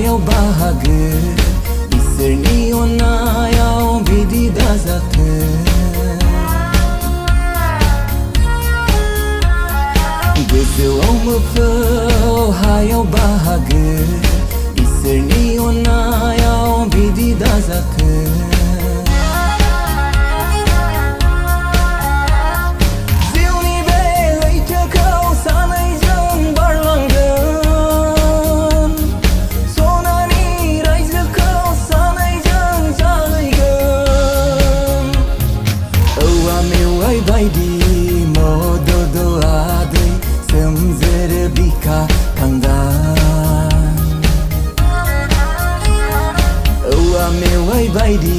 हायाव बाहागो इसोरनि अननायाव बिदि दाजाथों गोजौआव मोफौ हायाव बाहागो इसोरनि अननायाव बिदि दाजाथों जिउनि बे लैथोखौ सानैजों बारलांगोन सनानि रायजोखौ सानैजों जाहैगोन औवा मेवाइ बायदि मदद आदै सोमजोर बिखा खांगान औवा मेवाइ बायदि